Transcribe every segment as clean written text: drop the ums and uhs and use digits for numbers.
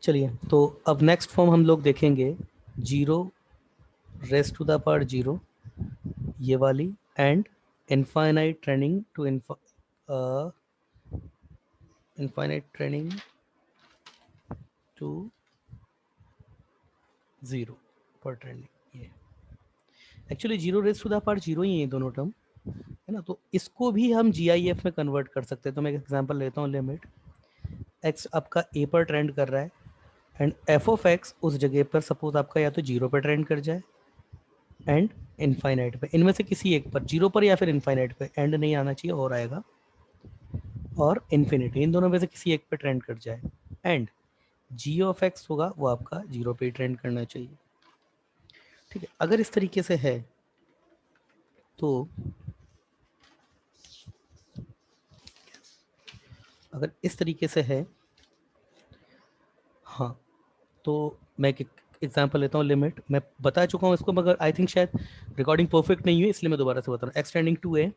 चलिए, तो अब नेक्स्ट फॉर्म हम लोग देखेंगे zero raise to the power zero, ये वाली, and infinite trending to infinite trending to zero पर ट्रेंडिंग। ये actually zero raise to the power zero ही है ये दोनों टर्म, है ना। तो इसको भी हम GIF में कन्वर्ट कर सकते हैं। तो मैं एक एग्जांपल लेता हूँ। लिमिट x आपका a पर ट्रेंड कर रहा है एंड f ऑफ x उस जगह पर सपोज आपका या तो जीरो पर ट्रेंड कर जाए एंड इनफाइनाइट पे, इनमें से किसी एक पर, जीरो पर या फिर इनफाइनाइट पे, एंड नहीं आना चाहिए और आएगा, और इन्फिनिटी, इन दोनों में से किसी एक पे ट्रेंड कर जाए एंड g ऑफ x होगा वो आपका जीरो पे ट्रेंड करना चाहिए। ठीक है, अगर इस तरीके से है तो अगर इस तरीके से है, हाँ, तो मैं एक एग्जांपल लेता हूँ। लिमिट मैं बता चुका हूँ इसको, मगर आई थिंक शायद रिकॉर्डिंग परफेक्ट नहीं हुई, इसलिए मैं दोबारा से बता रहा हूँ। एक्स टेंडिंग टू ए,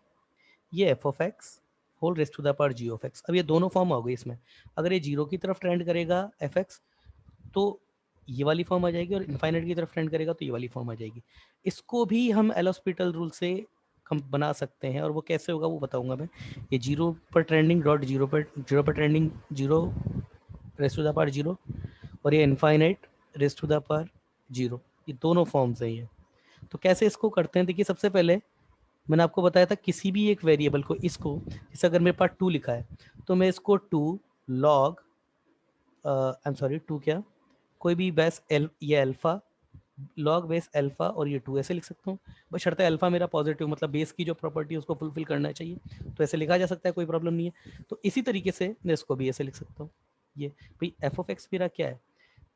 ये F of x whole raised to the power ji of x. अब ये दोनों फॉर्म आ गई इसमें। अगर ये जीरो की तरफ ट्रेंड करेगा एफ एक्स तो ये वाली फॉर्म आ जाएगी, और इनफाइनाइट की तरफ ट्रेंड करेगा तो ये वाली फॉर्म आ जाएगी। इसको भी हम एल हॉस्पिटल रूल से हम बना सकते हैं, और वो कैसे होगा वो बताऊंगा मैं। ये जीरो पर ट्रेंडिंग डॉट जीरो पर trending zero raised to the power zero, और ये infinite raised to the power zero, ये दोनों फॉर्म्स हैं ये। तो कैसे इसको करते हैं, देखिए सबसे पहले मैंने आपको बताया था किसी भी एक वेरिएबल को, इसको जैसे अगर मेरे पास टू लिखा है तो मैं इसको to log I am sorry to क्या, कोई भी बेस एल, ये अल्फा लॉग बेस अल्फा, और ये टू ऐसे लिख सकता हूँ। बस शर्त है अल्फा मेरा पॉजिटिव, मतलब बेस की जो प्रॉपर्टी है उसको फुलफिल करना चाहिए, तो ऐसे लिखा जा सकता है, कोई प्रॉब्लम नहीं है। तो इसी तरीके से मैं इसको भी ऐसे लिख सकता हूँ। ये भाई एफ ऑफ एक्स मेरा क्या है,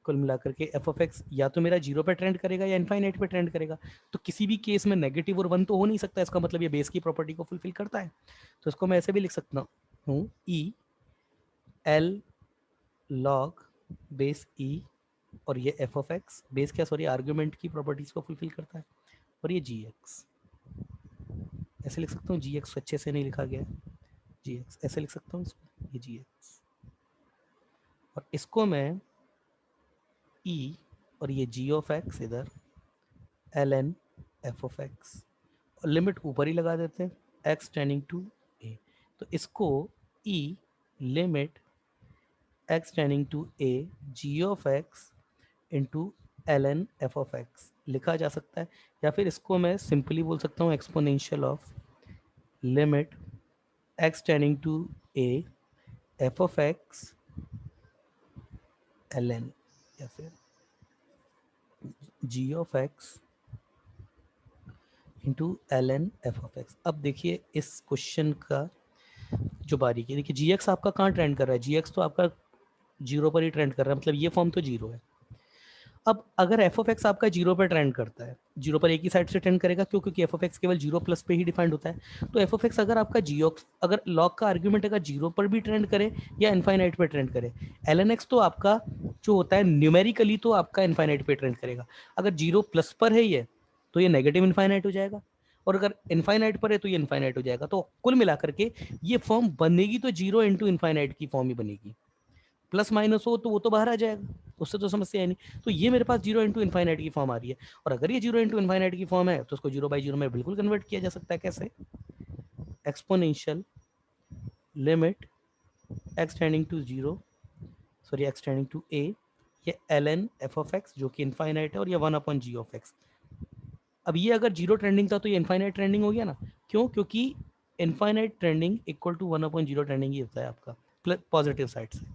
कुल मिलाकर के एफ ऑफ एक्स या तो मेरा जीरो पे ट्रेंड करेगा या इनफाइनाइट पे ट्रेंड करेगा। तो किसी भी केस में नेगेटिव और वन तो हो नहीं सकता, इसका मतलब ये बेस की प्रॉपर्टी को फुलफिल करता है। तो इसको मैं ऐसे भी लिख सकता हूँ, E L log base e, और ये एफ ऑफ एक्स बेस क्या, सॉरी आर्ग्यूमेंट की प्रॉपर्टीज को फुलफिल करता है, और ये जी एक्स ऐसे लिख सकता हूँ। जी एक्स अच्छे से नहीं लिखा गया, जी एक्स ऐसे लिख सकता हूँ इसको, ये जी एक्स, और इसको मैं ई, और ये जी ऑफ एक्स इधर L N F of X, और लिमिट ऊपर ही लगा देते हैं एक्स टेंडिंग टू ए। तो इसको e limit x tending to a g of x into L N F of x लिखा जा सकता है, या फिर इसको मैं सिंपली बोल सकता हूँ exponential of limit x tending to a f of x l n, या फिर g of x into L N F of x. अब देखिए इस क्वेश्चन का जो बारीकी, देखिए जी एक्स आपका कहाँ ट्रेंड कर रहा है, जी एक्स तो आपका जीरो पर ही ट्रेंड कर रहा है, मतलब ये फॉर्म तो जीरो है। अब अगर एफ ऑफ एक्स आपका जीरो पर ट्रेंड करता है, जीरो पर एक ही साइड से ट्रेंड करेगा, क्यों, क्योंकि एफ ऑफ एक्स केवल जीरो प्लस पे ही डिफाइंड होता है। तो एफ ऑफ एक्स अगर आपका जी ऑफ, अगर लॉग का आर्ग्यूमेंट अगर जीरो पर भी ट्रेंड करे या इनफाइनाइट पे ट्रेंड करे, एल एन एक्स तो आपका जो होता है न्यूमेरिकली तो आपका इनफाइनाइट पे ट्रेंड करेगा। अगर जीरो प्लस पर है ये, तो ये नेगेटिव इनफाइनाइट हो जाएगा, और अगर इनफाइनाइट पर है तो ये इनफाइनाइट हो जाएगा। तो कुल मिलाकर के ये फॉर्म बनेगी तो जीरो इंटू इनफाइनाइट की फॉर्म ही बनेगी। प्लस माइनस हो तो वो तो बाहर आ जाएगा, उससे तो समस्या है नहीं। तो ये मेरे पास जीरो इंटू इन्फाइनाइट की फॉर्म आ रही है, और अगर ये जीरो इंटू इन्फाइनाइट की फॉर्म है तो उसको जीरो बाई जीरो में बिल्कुल कन्वर्ट किया जा सकता है। कैसे, exponential limit x tending to zero, sorry x tending to ए, ये l N F of x जो कि इन्फाइनाइट है, और ये one upon g of x. अब ये अगर जीरो ट्रेंडिंग था तो ये इन्फाइनाइट ट्रेंडिंग हो गया ना, क्यों, क्योंकि infinite trending equal to one upon zero trending ही होता है आपका पॉजिटिव साइड से,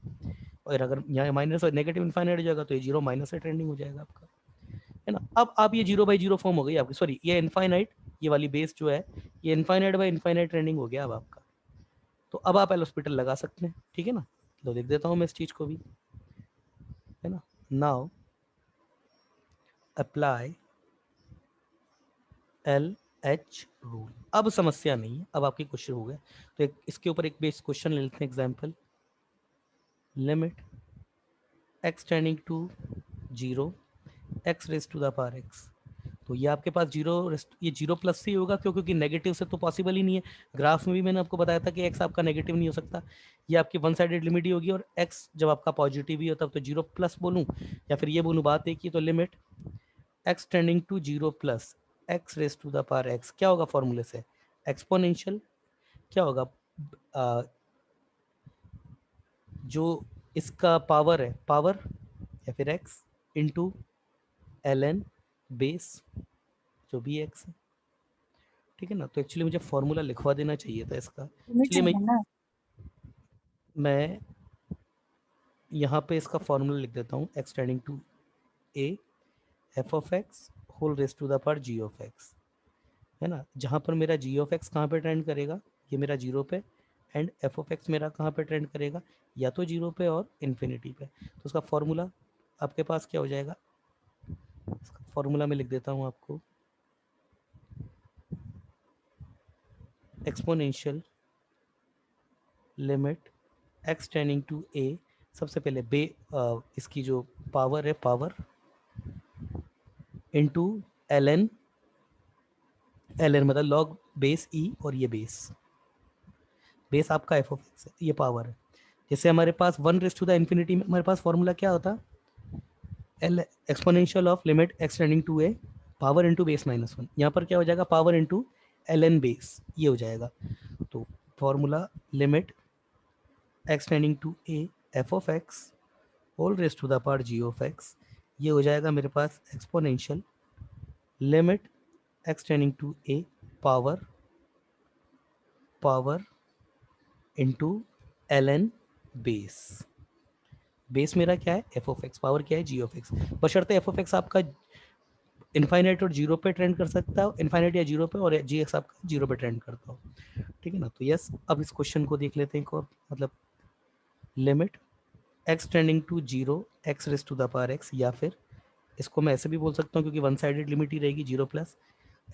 और अगर यहाँ माइनस और नेगेटिव इन्फाइनाइट हो जाएगा तो ये जीरो माइनस से ट्रेंडिंग हो जाएगा आपका, है ना। अब आप ये जीरो बाई जीरो फॉर्म हो गई आपकी, सॉरी ये इनफाइनाइट, ये वाली बेस जो है ये इनफाइनाइट बाई इनफाइनाइट ट्रेंडिंग हो गया अब आपका। तो अब आप एल हॉस्पिटल लगा सकते हैं, ठीक है ना। तो लिख देता हूँ मैं इस चीज़ को भी, है ना। Now apply L H rule. अब समस्या नहीं है, अब आपकी क्वेश्चन हो गया। तो एक इसके ऊपर एक बेस क्वेश्चन ले लेते हैं, example limit x tending to zero X raise to the power x. तो ये आपके पास ये जीरो प्लस ही होगा, क्यों? क्योंकि नेगेटिव से तो पॉसिबल ही नहीं है। ग्राफ में भी मैंने आपको बताया था कि एक्स आपका नेगेटिव नहीं हो सकता, ये आपकी वन साइडेड लिमिट ही होगी। और एक्स जब आपका पॉजिटिव ही हो तब तो जीरो प्लस बोलूँ या फिर ये बोलूँ, बात एक ही। तो limit x tending to zero plus x raise to the power x क्या होगा फॉर्मूले से? एक्सपोनेंशियल क्या होगा? जो इसका पावर है, पावर या फिर x into L N base, जो भी एक्स है, ठीक है ना। तो एक्चुअली मुझे फॉर्मूला लिखवा देना चाहिए था इसका। चलिए मैं यहाँ पे इसका फॉर्मूला लिख देता हूँ। X tending to a f of x whole raise to the power ji of x, है ना। जहाँ पर मेरा जी ऑफ एक्स कहाँ पे ट्रेंड करेगा? ये मेरा जीरो पे, एंड एफ ऑफ एक्स मेरा कहाँ पे ट्रेंड करेगा? या तो जीरो पे और इन्फिनिटी पे। तो उसका फॉर्मूला आपके पास क्या हो जाएगा? इसका फॉर्मूला मैं लिख देता हूँ आपको। Exponential limit x tending to a, सबसे पहले इसकी जो पावर है, power into L n, l n मतलब लॉग बेस ई, और ये बेस आपका एफ ऑफ एक्स है, ये पावर है। जैसे हमारे पास one raise to the infinity में हमारे पास फॉर्मूला क्या होता? L exponential of limit x tending to a power into base minus one. यहाँ पर क्या हो जाएगा? Power into L N base, ये हो जाएगा। तो formula limit x tending to a f of x whole raise to the power ji of x, ये हो जाएगा मेरे पास exponential limit x tending to a power power into L N base. Base मेरा क्या है? एफ ऑफ एक्स, पावर क्या है? G of x. बशर्ते एफ ऑफ एक्स आपका इनफाइनाइट और जीरो पे ट्रेंड कर सकता है, इनफाइनाइट या जीरो पे, और जी एक्स आपका जीरो पे ट्रेंड करता हो, ठीक है ना। तो यस, अब इस क्वेश्चन को देख लेते हैं एक और, मतलब limit x tending to zero x raise to the power x, या फिर इसको मैं ऐसे भी बोल सकता हूँ क्योंकि वन साइडेड लिमिट ही रहेगी, zero plus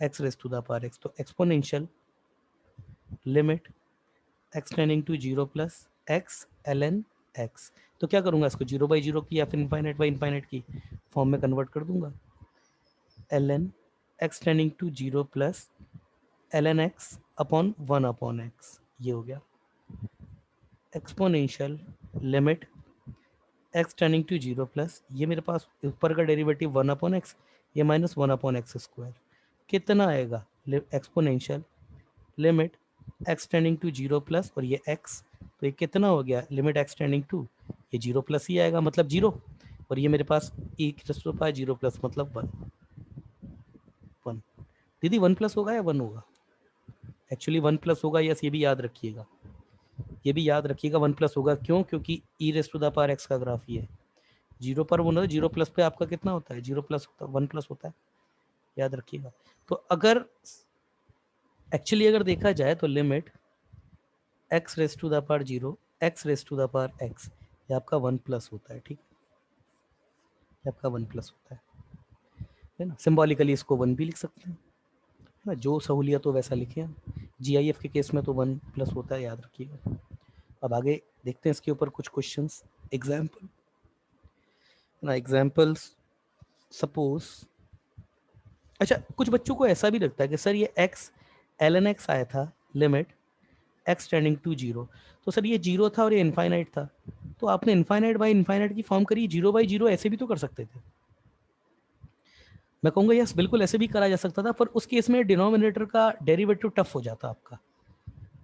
x raise to the power x. तो exponential limit x tending to zero plus x l N x. तो क्या करूँगा? इसको जीरो बाई जीरो की या फिर इनफाइनाइट बाई इनफाइनाइट की फॉर्म में कन्वर्ट कर दूंगा। L N x tending to zero plus L N x upon one upon x, ये हो गया। Exponential limit x tending to zero plus, ये मेरे पास ऊपर का डेरिवेटिव वन अपॉन एक्स, ये minus one upon x square, कितना आएगा? Exponential limit x tending to zero plus, और ये एक्स, तो ये कितना हो गया? लिमिट एक्स टेंडिंग टू, ये जीरो प्लस ही आएगा, मतलब जीरो, और ये मेरे पास ई की जीरो प्लस मतलब वन। वन दीदी वन प्लस होगा या वन होगा? एक्चुअली वन प्लस होगा, यस, ये भी याद रखिएगा, ये भी याद रखिएगा, वन प्लस होगा। क्यों? क्योंकि e raise to the power x का ग्राफ ये है, जीरो पर वो ना, जीरो प्लस पे आपका कितना होता है? जीरो प्लस होता है, वन प्लस होता है, याद रखिएगा। तो अगर एक्चुअली अगर देखा जाए तो limit x raise to the power zero x raise to the power x, ये आपका वन प्लस होता है, ठीक है, आपका वन प्लस होता है ना। सिंबॉलिकली इसको वन भी लिख सकते हैं, है ना, जो सहूलियत हो वैसा लिखे हम। जीआईएफ के केस में तो वन प्लस होता है, याद रखिएगा। अब आगे देखते हैं इसके ऊपर कुछ क्वेश्चंस, एग्जाम्पल ना, एग्जाम्पल्स। सपोज, अच्छा, कुछ बच्चों को ऐसा भी लगता है कि सर ये एक्स एल एन एक्स आया था, limit x tending to zero, तो सर ये जीरो था और ये इनफाइनाइट था, तो आपने इनफाइनाइट बाई इनफाइनाइट की फॉर्म करी, जीरो बाई जीरो ऐसे भी तो कर सकते थे। मैं कहूँगा यस, बिल्कुल ऐसे भी करा जा सकता था, पर उस केस में डिनोमिनेटर का डेरिवेटिव टफ हो जाता आपका।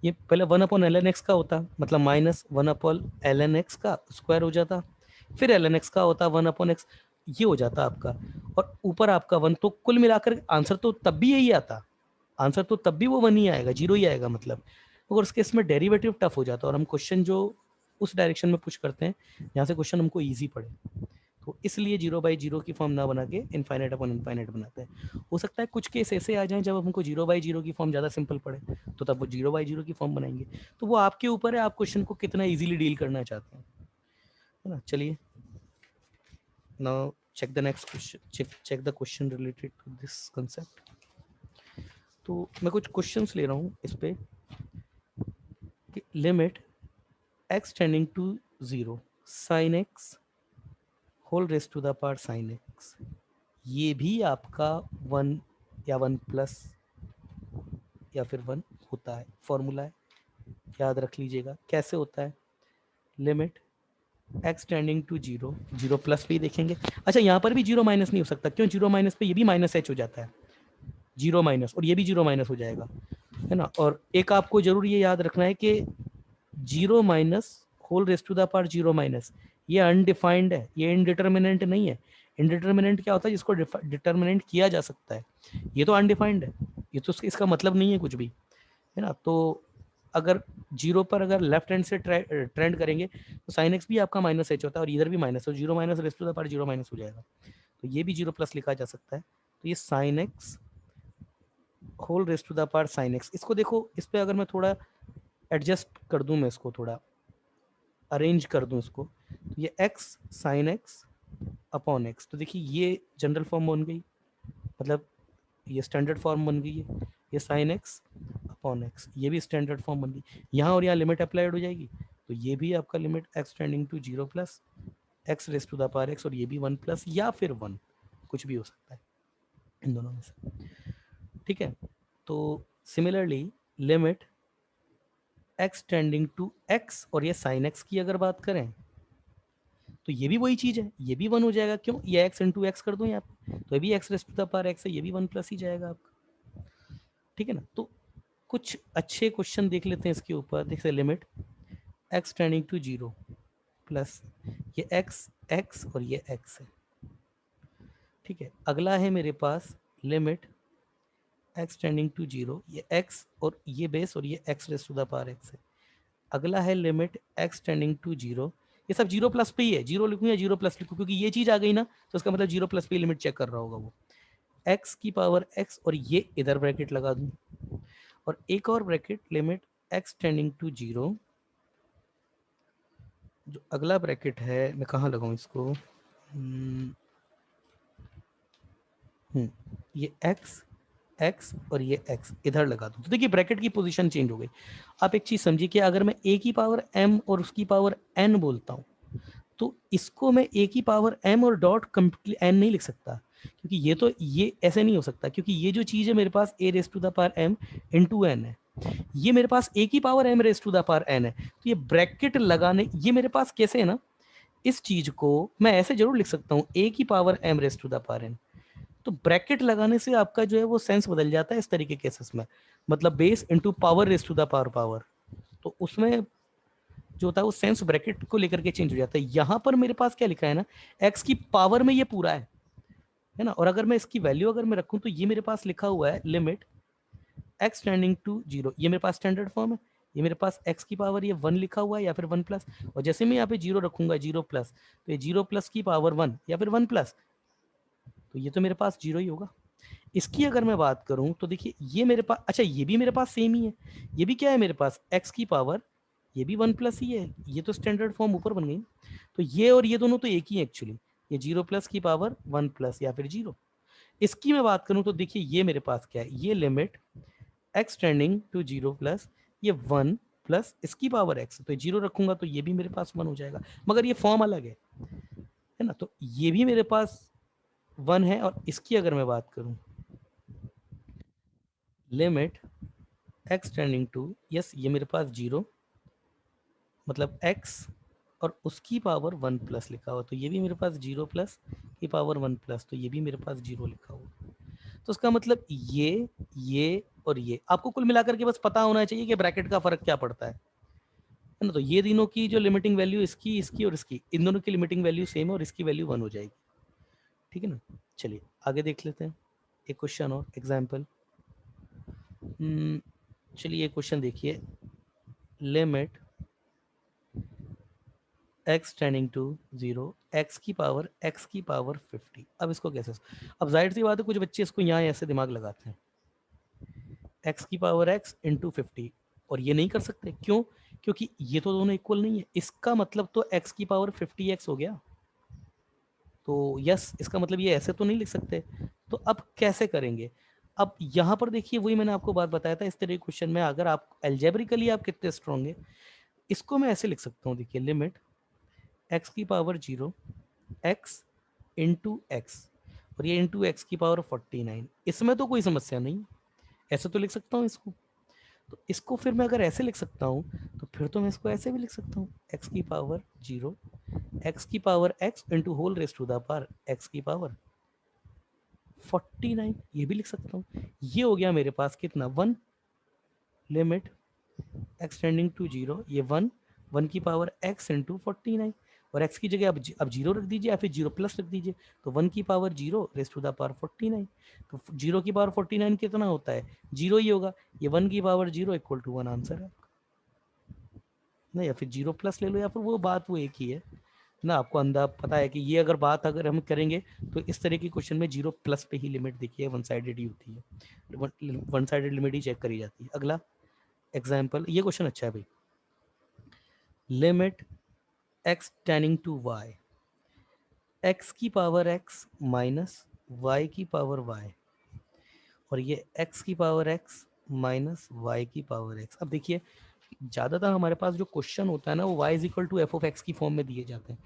ये पहले one upon L N x का होता, मतलब minus one upon L N x का स्क्वायर हो जाता, फिर एल एन एक्स का होता वन अपॉन एक्स, ये हो जाता आपका, और ऊपर आपका वन। तो कुल मिलाकर आंसर तो तब भी यही आता, आंसर तो तब भी वो वन ही आएगा, जीरो ही आएगा मतलब। और उसके इसमें डेरिवेटिव टफ हो जाता है, और हम क्वेश्चन जो उस डायरेक्शन में पुश करते हैं जहाँ से क्वेश्चन हमको ईजी पड़े, तो इसलिए जीरो बाई जीरो की फॉर्म ना बना के इनफाइनाइट अपॉन इनफाइनाइट बनाते हैं। हो सकता है कुछ केस ऐसे आ जाएं जब हमको जीरो बाई जीरो की फॉर्म ज़्यादा सिंपल पड़े, तो तब वो जीरो बाई जीरो की फॉर्म बनाएंगे। तो वो आपके ऊपर है, आप क्वेश्चन को कितना ईजिली डील करना चाहते हैं, है ना। चलिए, now check the next question, check the question related to this concept. तो मैं कुछ क्वेश्चंस ले रहा हूँ इस पे, limit x tending to zero sine x whole raise to the power sine x, ये भी आपका 1 या 1 प्लस या फिर 1 होता है। फॉर्मूला है, याद रख लीजिएगा कैसे होता है। Limit x tending to 0, 0 plus भी देखेंगे। अच्छा यहाँ पर भी 0 माइनस नहीं हो सकता, क्यों? 0 माइनस पे ये भी माइनस h हो जाता है, 0 माइनस, और ये भी 0 माइनस हो जाएगा, है ना। और एक आपको जरूर ये याद रखना है कि 0 minus whole raise to the power 0 minus ये अनडिफाइंड है, ये इनडिटर्मिनेंट नहीं है। इनडिटर्मिनेंट क्या होता है? जिसको डिटर्मिनेंट किया जा सकता है। ये तो अनडिफाइंड है, ये तो इसका मतलब नहीं है कुछ भी, है ना। तो अगर 0 पर अगर लेफ्ट हैंड से ट्रेंड करेंगे तो साइन एक्स भी आपका माइनस एच होता है, और इधर भी माइनस, तो 0 minus raise to the power 0 minus हो जाएगा। तो ये भी 0 प्लस लिखा जा सकता है। तो ये sine x whole raise to the power sine x, इसको देखो, इस पर अगर मैं थोड़ा एडजस्ट कर दूं, मैं इसको थोड़ा अरेंज कर दूं इसको, तो ये x sine x upon x, तो देखिए ये जनरल फॉर्म बन गई, मतलब ये स्टैंडर्ड फॉर्म बन गई है। ये साइन एक्स अपॉन एक्स, ये भी स्टैंडर्ड फॉर्म बन गई। यहाँ और यहाँ लिमिट अप्लाइड हो जाएगी, तो ये भी आपका limit x tending to 0 plus x raise to the power x, और ये भी 1 प्लस या फिर 1, कुछ भी हो सकता है इन दोनों में से, ठीक है। तो similarly limit x tending to x, और ये साइन एक्स की अगर बात करें तो ये भी वही चीज है, ये भी 1 हो जाएगा, क्यों? ये एक्स इंटू एक्स कर दूं यहाँ पे, तो ये भी x raise to the power x है, ये भी 1 प्लस ही जाएगा आपका, ठीक है ना। तो कुछ अच्छे क्वेश्चन देख लेते हैं इसके ऊपर। देखिए limit x tending to 0 plus ये एक्स एक्स और ये एक्स है, ठीक है। अगला है मेरे पास लिमिट एक्स टेंडिंग टू 0, ये एक्स और ये बेस और ये x raise to the power x है। अगला है लिमिट एक्स टेंडिंग टू 0, ये सब 0 प्लस पे ही है, 0 लिखूँ या 0 प्लस लिखूँ, क्योंकि ये चीज आ गई ना, तो इसका मतलब 0 प्लस पे लिमिट चेक कर रहा होगा वो। एक्स की पावर एक्स, और ये इधर ब्रैकेट लगा दूं, और एक और bracket limit x tending to 0, जो अगला ब्रैकेट है मैं कहाँ लगाऊं इसको, ये एक्स एक्स और ये एक्स इधर लगा दूं, तो देखिए ब्रैकेट की पोजीशन चेंज हो गई। आप एक चीज समझिए कि अगर मैं ए की पावर एम और उसकी पावर एन बोलता हूं, तो इसको मैं ए की पावर एम और डॉट कंप्लीट एन नहीं लिख सकता, क्योंकि ये तो ये ऐसे नहीं हो सकता, क्योंकि ये जो चीज है मेरे पास a raise to the power m into n है, ये मेरे पास ए की power m raise to the power n है। तो ये ब्रैकेट लगाने, ये मेरे पास कैसे है ना, इस चीज को मैं ऐसे जरूर लिख सकता हूँ, ए की power m raise to the power n. तो ब्रैकेट लगाने से आपका जो है वो सेंस बदल जाता है इस तरीके के केसेस में, मतलब base into power raise to the power power, तो उसमें जो होता है वो सेंस ब्रैकेट को लेकर के चेंज हो जाता है। यहां पर मेरे पास क्या लिखा है ना, एक्स की पावर में ये पूरा है ना, और अगर मैं इसकी वैल्यू अगर मैं रखूं तो ये मेरे पास लिखा हुआ है लिमिट एक्स टेंडिंग टू 0, ये मेरे पास स्टैंडर्ड फॉर्म है, ये मेरे पास एक्स की पावर ये 1 लिखा हुआ है या फिर 1 प्लस, और जैसे मैं यहाँ पे 0 रखूंगा 0 प्लस, तो ये 0 प्लस की पावर 1 या फिर 1 प्लस, तो ये तो मेरे पास 0 ही होगा। इसकी अगर मैं बात करूं तो देखिए ये मेरे पास, अच्छा ये भी मेरे पास सेम ही है, ये भी क्या है मेरे पास एक्स की पावर, ये भी 1 प्लस ही है, ये तो स्टैंडर्ड फॉर्म ऊपर बन गई। तो ये और ये दोनों तो एक ही है एक्चुअली, ये 0 प्लस की पावर 1 प्लस या फिर 0। इसकी मैं बात करूं तो देखिए ये मेरे पास क्या है, ये limit x tending to 0 plus ये 1 प्लस इसकी पावर एक्स, तो 0 रखूंगा तो ये भी मेरे पास 1 हो जाएगा, मगर ये फॉर्म अलग है ना। तो ये भी मेरे पास 1 है, और इसकी अगर मैं बात करूं limit x tending to, yes ये मेरे पास 0 मतलब x और उसकी पावर 1 प्लस लिखा हुआ, तो ये भी मेरे पास 0 प्लस की पावर 1 प्लस, तो ये भी मेरे पास 0 लिखा हुआ। तो उसका मतलब ये और ये आपको कुल मिलाकर के बस पता होना चाहिए कि ब्रैकेट का फर्क क्या पड़ता है ना। तो ये तीनों की जो लिमिटिंग वैल्यू, इसकी इसकी और इसकी, इन दोनों की लिमिटिंग वैल्यू सेम है और इसकी वैल्यू 1 हो जाएगी, ठीक है ना। चलिए आगे देख लेते हैं एक क्वेश्चन और एग्जाम्पल। चलिए एक क्वेश्चन देखिए, limit x tending to 0 x की पावर 50। अब इसको कैसे, अब जाहिर सी बात है कुछ बच्चे इसको यहाँ ऐसे दिमाग लगाते हैं, x की पावर x इंटू 50, और ये नहीं कर सकते, क्यों? क्योंकि ये तो दोनों इक्वल नहीं है, इसका मतलब तो x की पावर 50x हो गया, तो यस इसका मतलब ये ऐसे तो नहीं लिख सकते। तो अब कैसे करेंगे? अब यहाँ पर देखिए वही मैंने आपको बात बताया था, इस तरह के क्वेश्चन में अगर आप एल्जेब्रिकली आप कितने स्ट्रॉन्ग है, इसको मैं ऐसे लिख सकता हूँ, देखिए लिमिट एक्स की पावर 0 एक्स इंटू एक्स, और ये इंटू एक्स की पावर 49। इसमें तो कोई समस्या नहीं, ऐसे तो लिख सकता हूँ इसको। तो इसको फिर मैं अगर ऐसे लिख सकता हूँ तो फिर तो मैं इसको ऐसे भी लिख सकता हूँ, एक्स की पावर 0 एक्स की power x into whole raise to the power x की पावर 49, ये भी लिख सकता हूँ। ये हो गया मेरे पास कितना, 1 लिमिट एक्स टेंडिंग टू 0, ये 1 की पावर x इंटू 49, और x की जगह अब 0 रख दीजिए या फिर 0 प्लस रख दीजिए, तो 1 की power 0 raise to the power 49। तो 0 की पावर 49 कितना होता है, 0 ही होगा, ये 1 की पावर 0 इक्वल टू 1 आंसर है ना। या फिर 0 प्लस ले लो, या फिर वो एक ही है ना। आपको अंदाज पता है कि ये अगर हम करेंगे तो इस तरह के क्वेश्चन में 0 प्लस पे ही लिमिट देखिए वन साइडेड ही होती है, वन साइडेड लिमिट ही चेक करी जाती है। अगला एग्जाम्पल, ये क्वेश्चन अच्छा है भाई। Limit x tending to y, x की पावर x माइनस y की पावर y, और ये x की पावर x माइनस y की पावर x। अब देखिए ज़्यादातर हमारे पास जो क्वेश्चन होता है ना, वो y is equal to f of x की फॉर्म में दिए जाते हैं।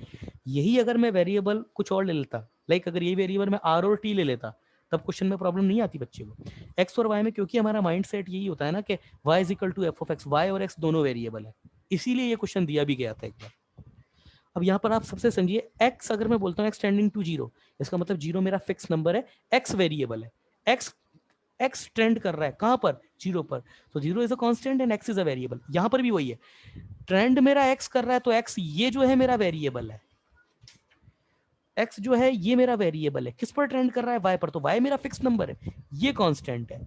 यही अगर मैं वेरिएबल कुछ और ले लेता, लाइक अगर ये वेरिएबल मैं r और t ले लेता, तब क्वेश्चन में प्रॉब्लम नहीं आती बच्चे को। x और y में क्योंकि हमारा माइंड सेट यही होता है ना कि y is equal to f of x, y और x दोनों वेरिएबल है, इसीलिए ये क्वेश्चन दिया भी गया था एक बार। अब यहाँ पर आप सबसे समझिए, x अगर मैं बोलता हूँ x टेंडिंग टू 0, इसका मतलब 0 मेरा फिक्स नंबर है, x वेरिएबल है, x ट्रेंड कर रहा है कहाँ पर, 0 पर, तो 0 is a constant and x is a variable. यहाँ पर भी वही है, ट्रेंड मेरा x कर रहा है, तो x ये जो है मेरा वेरिएबल है, x जो है ये मेरा वेरिएबल है, किस पर ट्रेंड कर रहा है, y पर, तो y मेरा फिक्स नंबर है, ये कांस्टेंट है।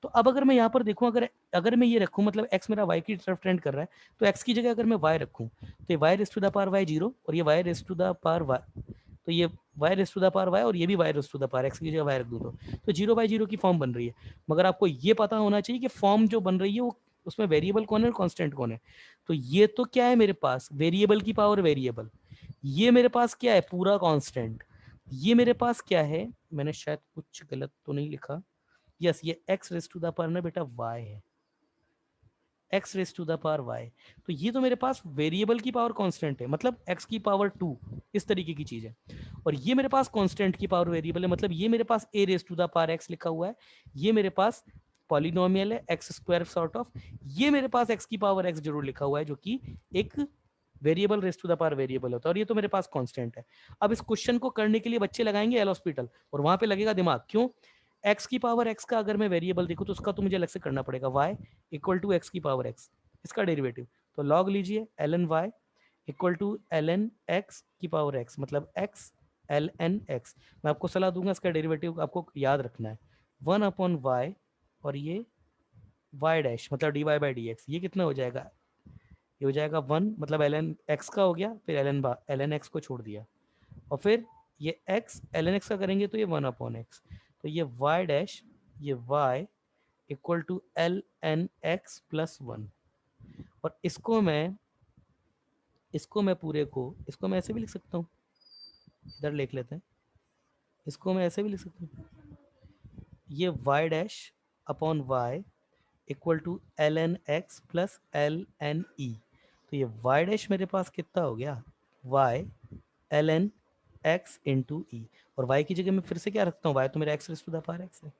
तो अब अगर मैं यहाँ पर देखूं, अगर अगर मैं ये रखूं, मतलब x मेरा y की तरफ ट्रेंड कर रहा है, तो x की जगह अगर मैं y रखूं, तो ये y raise to the power y 0 और ये y raise to the power y, तो ये y raise to the power y और ये भी y raise to the power x की जगह y रख दूं तो 0/0 की फॉर्म बन रही है। मगर आपको ये पता होना चाहिए कि फॉर्म जो बन रही है वो उसमें वेरिएबल कौन है और कांस्टेंट कौन है। तो ये तो क्या है मेरे पास, वेरिएबल की पावर वेरिएबल, ये मेरे पास क्या है, पूरा कांस्टेंट। ये मेरे पास क्या है, मैंने शायद कुछ गलत तो नहीं लिखा, यस ये x raise to the power ना बेटा y है, x raise to the power y। तो ये तो मेरे पास वेरिएबल की पावर कांस्टेंट है, मतलब x की पावर 2, इस तरीके की चीज है। और ये मेरे पास कांस्टेंट की पावर वेरिएबल है, मतलब ये मेरे पास a raise to the power x लिखा हुआ है, ये मेरे पास पॉलिनोमियल है एक्स स्क्वायर सॉर्ट ऑफ, ये मेरे पास x की पावर x जरूर लिखा हुआ है जो कि एक वेरिएबल raise to the power variable होता है, और ये तो मेरे पास कांस्टेंट है। अब इस क्वेश्चन को करने के लिए बच्चे लगाएंगे एल हॉस्पिटल, और वहां पे लगेगा दिमाग, क्यों, x की पावर x का अगर मैं वेरिएबल देखूं तो उसका तो मुझे अलग से करना पड़ेगा, y इक्वल टू एक्स की पावर x, इसका डेरिवेटिव, तो लॉग लीजिए ln y equal to ln x की पावर x, मतलब x ln x। मैं आपको सलाह दूंगा इसका डेरिवेटिव आपको याद रखना है, 1/y, और ये y डैश मतलब dy/dx, ये कितना हो जाएगा, ये हो जाएगा 1, मतलब ln x का हो गया, फिर ln x को छोड़ दिया, और फिर ये x ln x का करेंगे तो ये 1/x, तो ये y डैश, ये y equal to ln x plus 1। और इसको मैं पूरे को, इसको मैं ऐसे भी लिख सकता हूँ, इधर लिख लेते हैं, इसको मैं ऐसे भी लिख सकता हूँ, ये y dash upon y equal to ln x plus ln e। तो ये y डैश मेरे पास कितना हो गया, y ln x इंटू ई, और y की जगह मैं फिर से क्या रखता हूँ, y तो मेरा x raise to the power x है,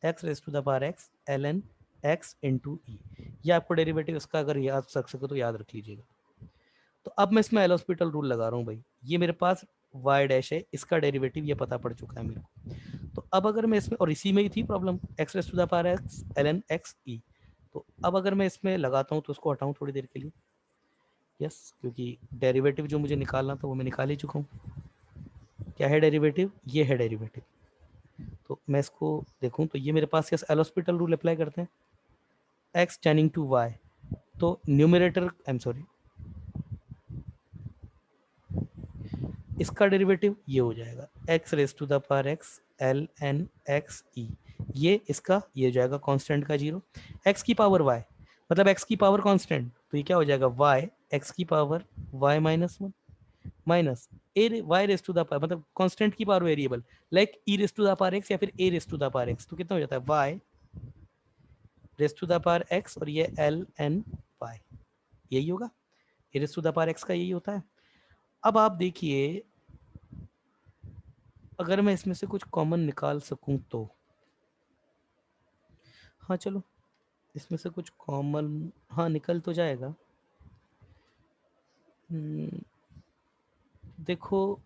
x raise to the power x ln x into e. ये आपको डेरिवेटिव इसका अगर याद रख सको तो याद रख लीजिएगा। तो अब मैं इसमें एल हॉस्पिटल रूल लगा रहा हूँ भाई, ये मेरे पास y डैश है, इसका डेरिवेटिव ये पता पड़ चुका है मेरे को। तो अब अगर मैं इसमें, और इसी में ही थी problem, x raise to the power x ln x e, तो अब अगर मैं इसमें लगाता हूँ तो उसको हटाऊँ थोड़ी देर के लिए, यस, क्योंकि डेरिवेटिव जो मुझे निकालना था वो मैं निकाल ही चुका हूँ। क्या है डेरिवेटिव, ये है डेरिवेटिव। तो मैं इसको देखूं तो ये मेरे पास यस एल हॉस्पिटल रूल अप्लाई करते हैं, x टेंडिंग टू y, तो न्यूमरेटर आई एम सॉरी, इसका डेरिवेटिव ये हो जाएगा x raise to the power x ln x e, ये इसका ये हो जाएगा कांस्टेंट का 0, x की पावर y मतलब x की पावर कांस्टेंट, तो ये क्या हो जाएगा y x की power y minus 1 minus a y raise to the power, मतलब कांस्टेंट की power variable, like e raise to the power x या फिर a raise to the power x, तो कितना हो जाता है y raise to the power x, और ये एल एन वाई, यही होगा, a raise to the power x का यही होता है। अब आप देखिए अगर मैं इसमें से कुछ कॉमन निकाल सकूं तो, हाँ चलो इसमें से कुछ कॉमन, हाँ निकल तो जाएगा। देखो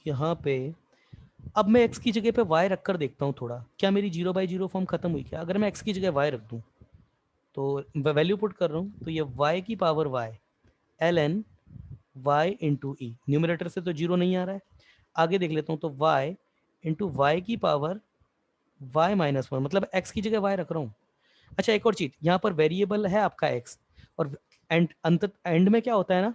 यहाँ पे अब मैं x की जगह पे y रख कर देखता हूँ थोड़ा, क्या मेरी 0/0 फॉर्म खत्म हुई क्या? अगर मैं x की जगह y रख दूँ तो वैल्यू पुट कर रहा हूँ तो ये y की power y ln y into e, numerator से तो जीरो नहीं आ रहा है। आगे देख लेता हूँ तो y इंटू वाई की पावर y माइनस वन, मतलब x की जगह y रख रहा हूँ। अच्छा एक और चीज, यहाँ पर वेरिएबल है आपका x, और एंड में क्या होता है ना,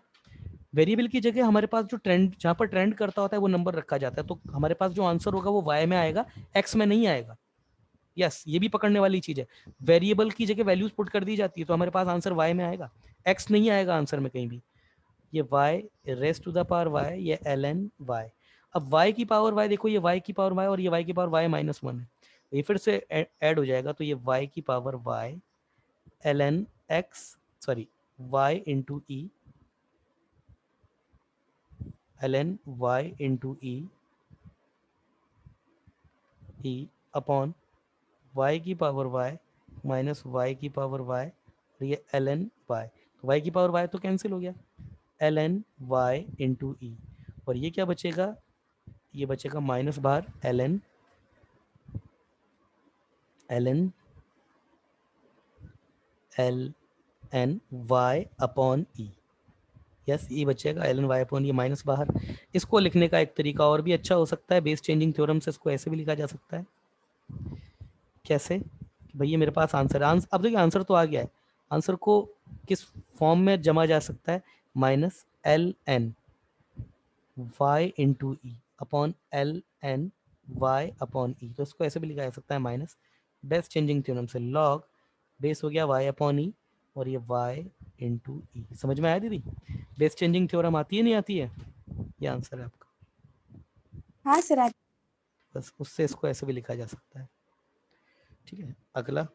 वेरिएबल की जगह हमारे पास जो ट्रेंड, जहाँ पर ट्रेंड करता होता है वो नंबर रखा जाता है, तो हमारे पास जो आंसर होगा वो y में आएगा, x में नहीं आएगा। यस ये भी पकड़ने वाली चीज है, वेरिएबल की जगह वैल्यूज पुट कर दी जाती है तो हमारे पास आंसर y में आएगा, x नहीं आएगा आंसर में कहीं भी। ये y raised to the power y, ये ln y। अब y की पावर y देखो, ये y की पावर y और ये y की पावर y माइनस वन है, ये फिर से ऐड हो जाएगा तो ये y की power y ln x, sorry y into e, ln y into e upon y की पावर y माइनस y की पावर y, और ये ln y, तो y की पावर y तो कैंसिल हो गया, ln y इंटू ई, और ये क्या बचेगा, ये बचेगा माइनस बाहर ln ln y अपॉन ई। यस ये बचेगा ln y अपॉन ये माइनस बाहर। इसको लिखने का एक तरीका और भी अच्छा हो सकता है, बेस चेंजिंग थ्योरम से इसको ऐसे भी लिखा जा सकता है। कैसे? भैया मेरे पास आंसर, अब देखिए आंसर तो आ गया है, आंसर को किस फॉर्म में जमा जा सकता है, minus l n y into e upon L n y upon e, तो इसको ऐसे भी लिखा जा सकता है माइनस बेस चेंजिंग थ्योरम से लॉग बेस हो गया वाई अपॉन ई, और ये वाई इंटू ई। समझ में आया दीदी? बेस चेंजिंग थ्योरम आती है नहीं आती है? ये आंसर है आपका। हाँ सर। बस उससे इसको ऐसे भी लिखा जा सकता है। ठीक है अगला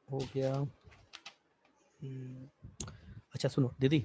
हो गया। अच्छा सुनो दीदी,